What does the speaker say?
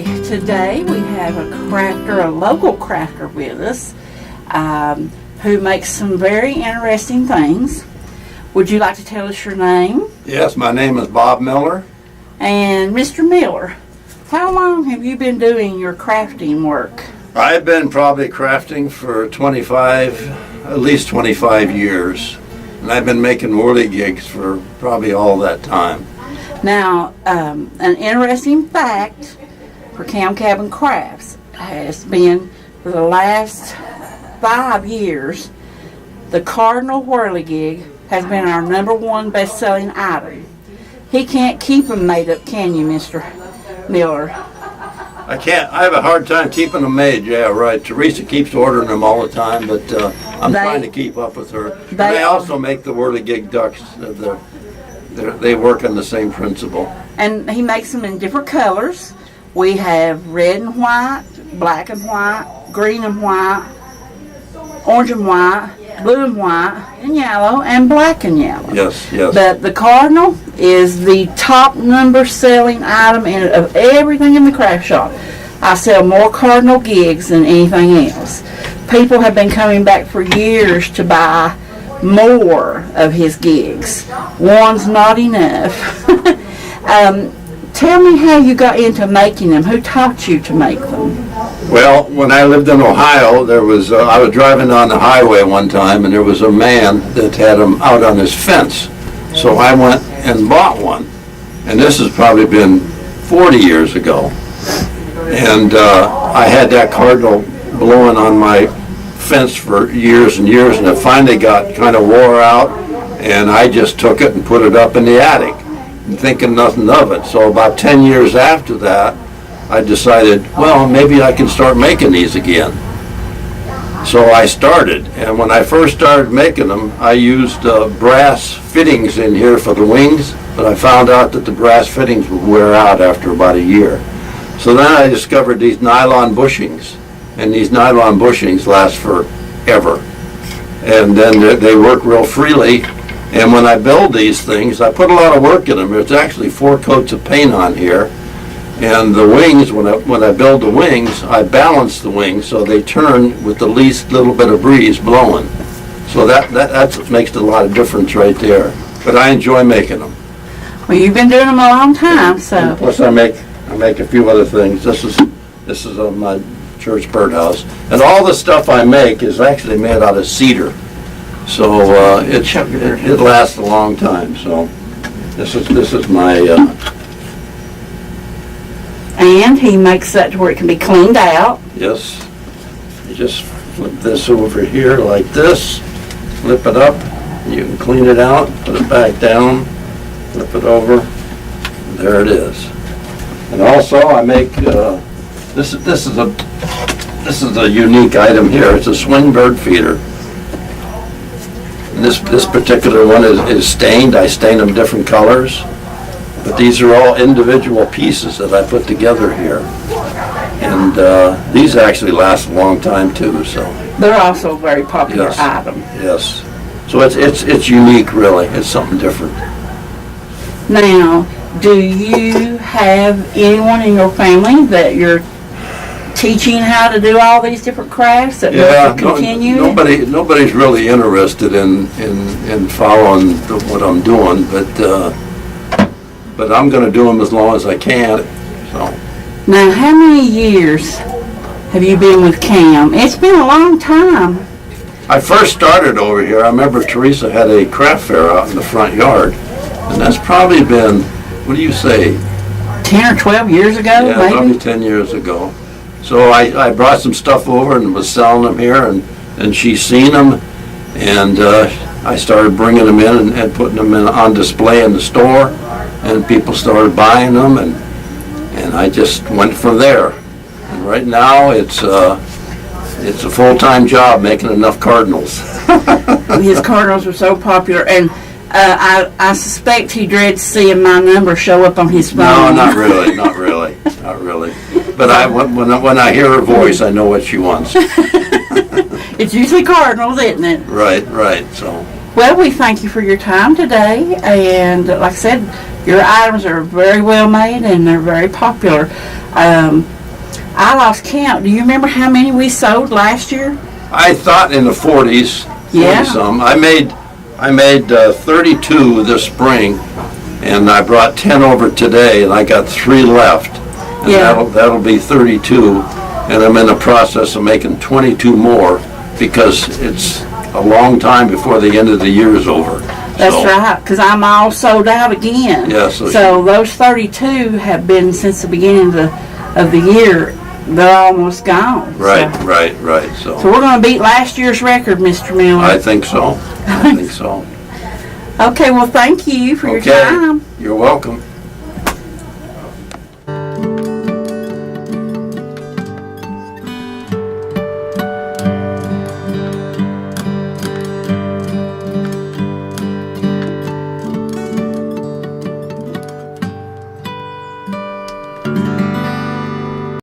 Okay, today we have a crafter, a local crafter with us, who makes some very interesting things. Would you like to tell us your name? Yes, my name is Bob Miller. And Mr. Miller, how long have you been doing your crafting work? I've been probably crafting for at least 25 years. And I've been making whirly gigs for probably all that time. Now, an interesting fact for Cam Cabin Crafts has been for the last 5 years, the Cardinal Whirly Gig has been our #1 best-selling item. He can't keep them made up, can you, Mr. Miller? I can't. I have a hard time keeping them made. Yeah, right. Teresa keeps ordering them all the time, but I'm trying to keep up with her. And I also make the whirly gig ducks. They work on the same principle. And he makes them in different colors. We have red and white, black and white, green and white, orange and white, blue and white, and yellow, and black and yellow. Yes, yes. But the Cardinal is the top selling item of everything in the craft shop. I sell more Cardinal gigs than anything else. People have been coming back for years to buy more of his gigs. One's not enough. Tell me how you got into making them. Who taught you to make them? Well, when I lived in Ohio, I was driving on the highway one time, and there was a man that had them out on his fence. So I went and bought one, and this has probably been 40 years ago. And I had that Cardinal blowing on my fence for years and years, and it finally got kind of wore out, and I just took it and put it up in the attic, thinking nothing of it. So about 10 years after that, I decided, well, maybe I can start making these again. So I started, and when I first started making them, I used brass fittings in here for the wings, but I found out that the brass fittings would wear out after about a year. So then I discovered these nylon bushings, and these nylon bushings last forever. And then they work real freely. And when I build these things, I put a lot of work in them. There's actually 4 coats of paint on here. And the wings, when I build the wings, I balance the wings so they turn with the least little bit of breeze blowing. So that makes a lot of difference right there. But I enjoy making them. Well, you've been doing them a long time, so. And plus, I make a few other things. This is my church birdhouse, and all the stuff I make is actually made out of cedar. So it lasts a long time. So this is my. And he makes that to where it can be cleaned out. Yes. You just flip this over here like this, flip it up, and you can clean it out, put it back down, flip it over, and there it is. And also I make this is a unique item here. It's a swing bird feeder. And this particular one is stained. I stain them different colors. But these are all individual pieces that I put together here. And these actually last a long time too. So they're also a very popular item. Yes. So it's unique, really. It's something different. Now, do you have anyone in your family that you're teaching how to do all these different crafts that will continue? Nobody's really interested in following what I'm doing, but I'm going to do them as long as I can. So. Now, how many years have you been with Cam? It's been a long time. I first started over here. I remember Teresa had a craft fair out in the front yard, and that's probably been, what do you say? 10 or 12 years ago, yeah, maybe? Probably 10 years ago. So I brought some stuff over and was selling them here, and she's seen them, and I started bringing them in and putting them on display in the store, and people started buying them, and I just went from there. And right now it's a full-time job making enough Cardinals. His Cardinals are so popular, and I suspect he dreads seeing my number show up on his phone. No, not really. But when I hear her voice, I know what she wants. It's usually Cardinals, isn't it? Right. So. Well, we thank you for your time today, and like I said, Your items are very well made and they're very popular. I lost count. Do you remember how many we sold last year? I thought in the 40s, 40 Yeah. some. I made 32 this spring, and I brought 10 over today, and I got 3 left. And Yeah. that'll be 32, and I'm in the process of making 22 more because it's a long time before the end of the year is over. That's So, right, because I'm all sold out again. Yeah, so those 32 have been since the beginning of the year. They're almost gone. Right, So, right. so we're going to beat last year's record, Mr. Miller. I think so. Okay, well, thank you for your time. You're welcome.